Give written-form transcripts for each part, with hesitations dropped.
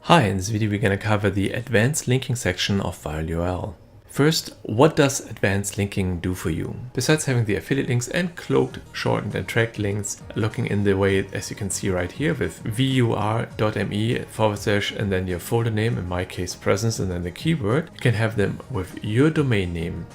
Hi, in this video we're going to cover the advanced linking section of VitalURL. First, what does advanced linking do for you? Besides having the affiliate links and cloaked, shortened and tracked links looking in the way as you can see right here with vur.me / and then your folder name, in my case presence, and then the keyword, you can have them with your domain name.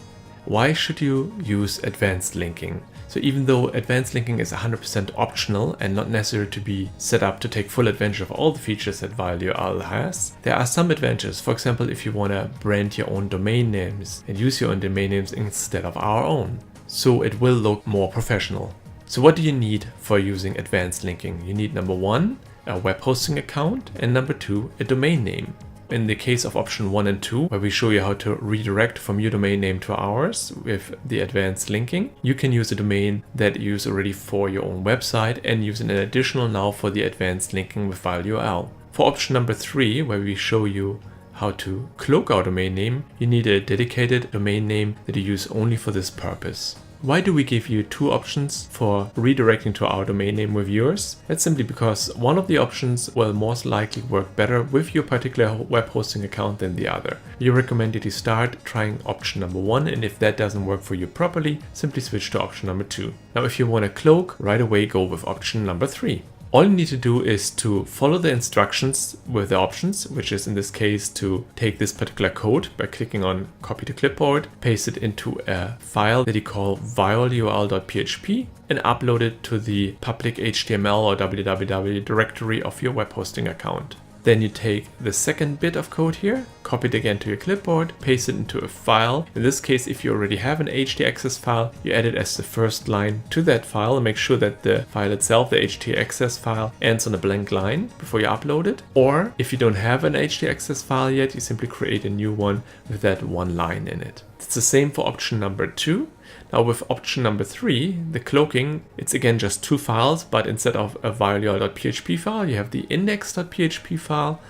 Why should you use advanced linking? So even though advanced linking is 100% optional and not necessary to be set up to take full advantage of all the features that VitalURL has, there are some advantages. For example, if you want to brand your own domain names and use your own domain names instead of our own. So it will look more professional. So what do you need for using advanced linking? You need number 1, a web hosting account, and number 2, a domain name. In the case of option 1 and 2, where we show you how to redirect from your domain name to ours with the advanced linking, you can use a domain that you use already for your own website and use an additional now for the advanced linking with VitalURL. For option number 3, where we show you how to cloak our domain name, you need a dedicated domain name that you use only for this purpose. Why do we give you 2 options for redirecting to our domain name with yours? That's simply because one of the options will most likely work better with your particular web hosting account than the other. We recommend that you start trying option number 1, and if that doesn't work for you properly, simply switch to option number 2. Now if you want to cloak, right away go with option number 3. All you need to do is to follow the instructions with the options, which is in this case to take this particular code by clicking on copy to clipboard, paste it into a file that you call vitalurl.php and upload it to the public HTML or www directory of your web hosting account. Then you take the second bit of code here, copy it again to your clipboard, paste it into a file. In this case, if you already have an htaccess file, you add it as the first line to that file and make sure that the file itself, the htaccess file, ends on a blank line before you upload it. Or if you don't have an htaccess file yet, you simply create a new one with that one line in it. It's the same for option number 2. Now with option number 3, the cloaking, it's again just 2 files, but instead of a vitalurl.php file, you have the index.php file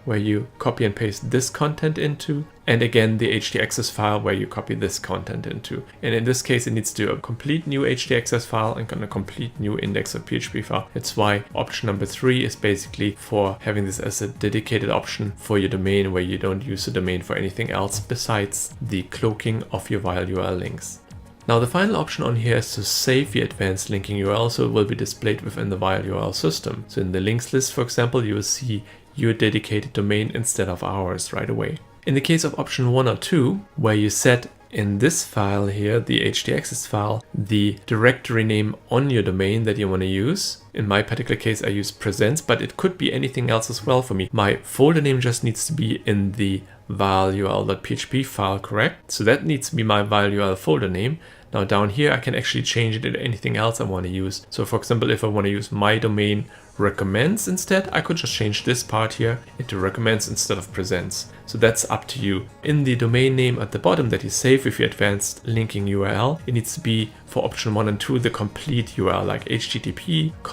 where you copy and paste this content into, and again the htaccess file where you copy this content into. And in this case, it needs to do a complete new htaccess file and a complete new index.php file. That's why option number 3 is basically for having this as a dedicated option for your domain where you don't use the domain for anything else besides the cloaking of your VitalURL links. Now the final option on here is to save the advanced linking URL, so it will be displayed within the VitalURL system. So in the links list, for example, you will see your dedicated domain instead of ours right away. In the case of option 1 or 2, where you set in this file here, the htaccess file, the directory name on your domain that you want to use. In my particular case, I use presents, but it could be anything else as well for me. My folder name just needs to be in the vitalurl.php file, correct? So that needs to be my VitalURL folder name. Now down here, I can actually change it into anything else I want to use. So for example, if I want to use my domain recommends instead, I could just change this part here into recommends instead of presents. So that's up to you. In the domain name at the bottom that you save with your advanced linking URL, it needs to be for option 1 and 2, the complete URL, like http /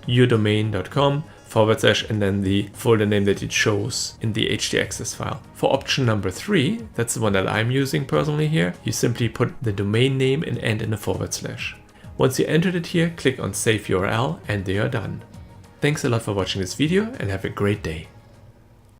yourdomain.com / and then the folder name that you chose in the htaccess file. For option number 3, that's the one that I'm using personally here, you simply put the domain name and end in a /. Once you entered it here, click on Save URL and they are done. Thanks a lot for watching this video and have a great day.